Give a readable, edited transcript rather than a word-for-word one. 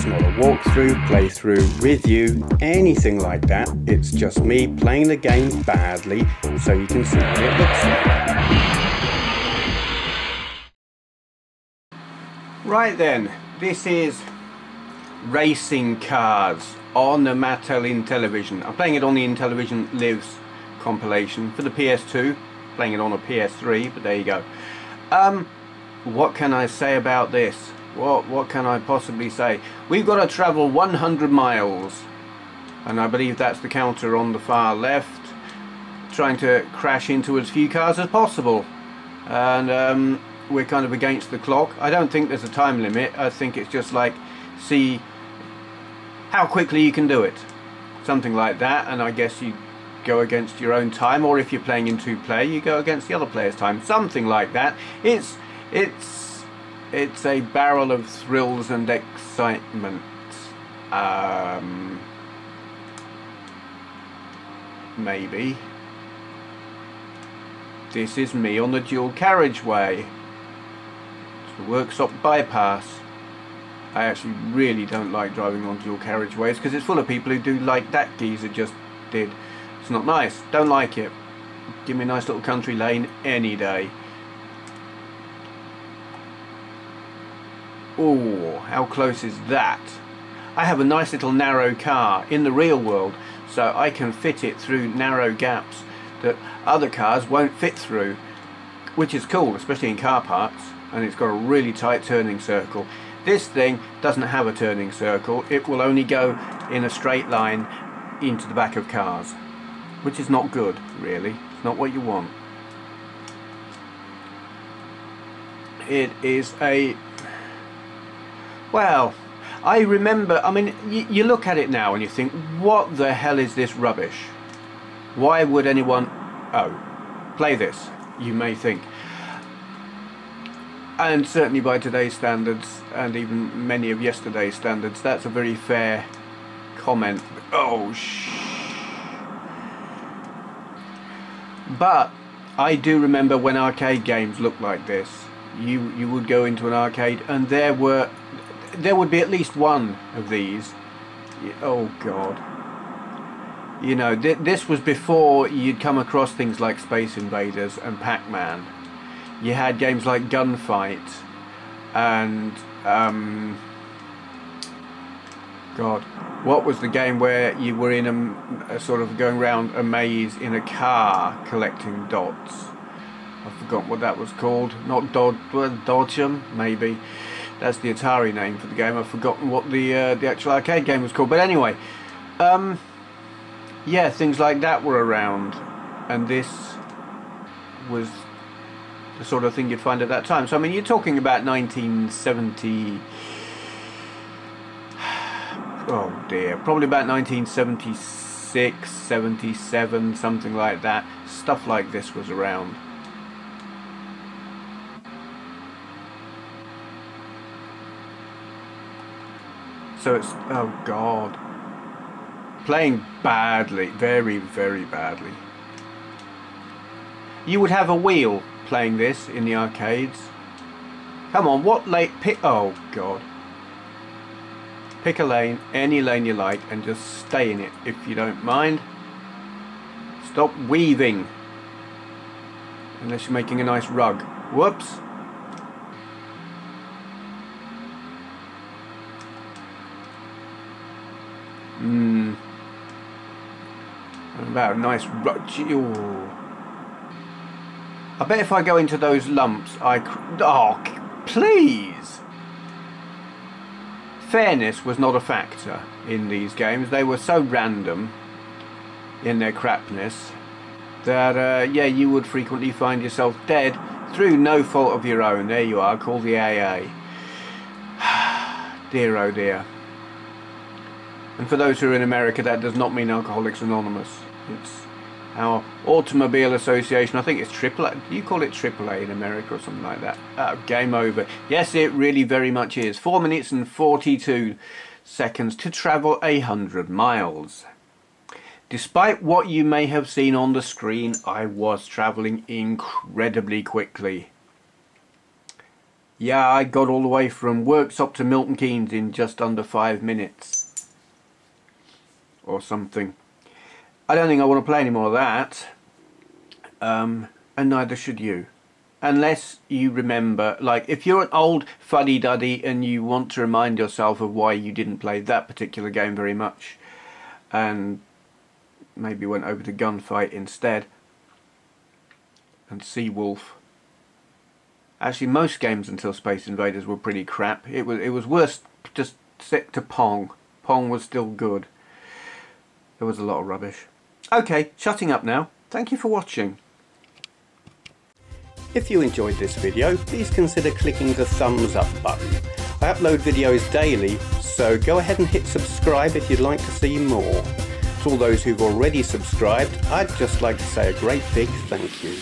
It's not a walkthrough, playthrough, review, anything like that. It's just me playing the game badly so you can see what it looks like. Right then, this is Racing Cars on the Mattel Intellivision. I'm playing it on the Intellivision Lives compilation for the PS2, playing it on a PS3, but there you go. What can I say about this? What can I possibly say? We've got to travel 100 miles, and I believe that's the counter on the far left, trying to crash into as few cars as possible, and we're kind of against the clock. I don't think there's a time limit. I think it's just like, see how quickly you can do it, something like that, and I guess you go against your own time, or if you're playing in two-player, you go against the other player's time, something like that. It's a barrel of thrills and excitement. Maybe. This is me on the dual carriageway. It's the workshop bypass. I actually really don't like driving on dual carriageways because it's full of people who do like that geezer just did. It's not nice. Don't like it. Give me a nice little country lane any day. Oh, how close is that? I have a nice little narrow car in the real world, so I can fit it through narrow gaps that other cars won't fit through, which is cool, especially in car parks, and it's got a really tight turning circle. This thing doesn't have a turning circle. It will only go in a straight line into the back of cars, which is not good, really. It's not what you want. It is a... Well, I remember, I mean, you look at it now and you think, what the hell is this rubbish? Why would anyone, play this, you may think. And certainly by today's standards, and even many of yesterday's standards, that's a very fair comment. Oh, But I do remember when arcade games looked like this. You would go into an arcade and there would be at least one of these. Oh God. You know, this was before you'd come across things like Space Invaders and Pac-Man. You had games like Gunfight and God, what was the game where you were in a sort of going around a maze in a car collecting dots? I've forgotten what that was called. Not Dodgem, maybe. That's the Atari name for the game. I've forgotten what the actual arcade game was called. But anyway, yeah, things like that were around, and this was the sort of thing you'd find at that time. So I mean, you're talking about 1970. Oh dear, probably about 1976, 77, something like that. Stuff like this was around. So it's, oh God, playing badly, very, very badly. You would have a wheel playing this in the arcades. Come on, what lane, oh God. Pick a lane, any lane you like, and just stay in it if you don't mind. Stop weaving. Unless you're making a nice rug. Whoops. About a nice rug. I bet if I go into those lumps, oh, please. Fairness was not a factor in these games. They were so random in their crapness that yeah, you would frequently find yourself dead through no fault of your own. There you are, call the AA. Dear oh dear. And for those who are in America, that does not mean Alcoholics Anonymous. It's our automobile association. I think it's AAA. Do you call it AAA in America or something like that? Game over. Yes, it really very much is. 4 minutes and 42 seconds to travel 100 miles. Despite what you may have seen on the screen, I was travelling incredibly quickly. Yeah, I got all the way from Worksop to Milton Keynes in just under 5 minutes. Or something. I don't think I want to play any more of that. And neither should you. Unless you remember, like if you're an old fuddy-duddy and you want to remind yourself of why you didn't play that particular game very much, and maybe went over to Gunfight instead, and Seawolf. Actually, most games until Space Invaders were pretty crap. It was worse just set to Pong. Pong was still good. There was a lot of rubbish. Okay, shutting up now. Thank you for watching. If you enjoyed this video, please consider clicking the thumbs up button. I upload videos daily, so go ahead and hit subscribe if you'd like to see more. To all those who've already subscribed, I'd just like to say a great big thank you.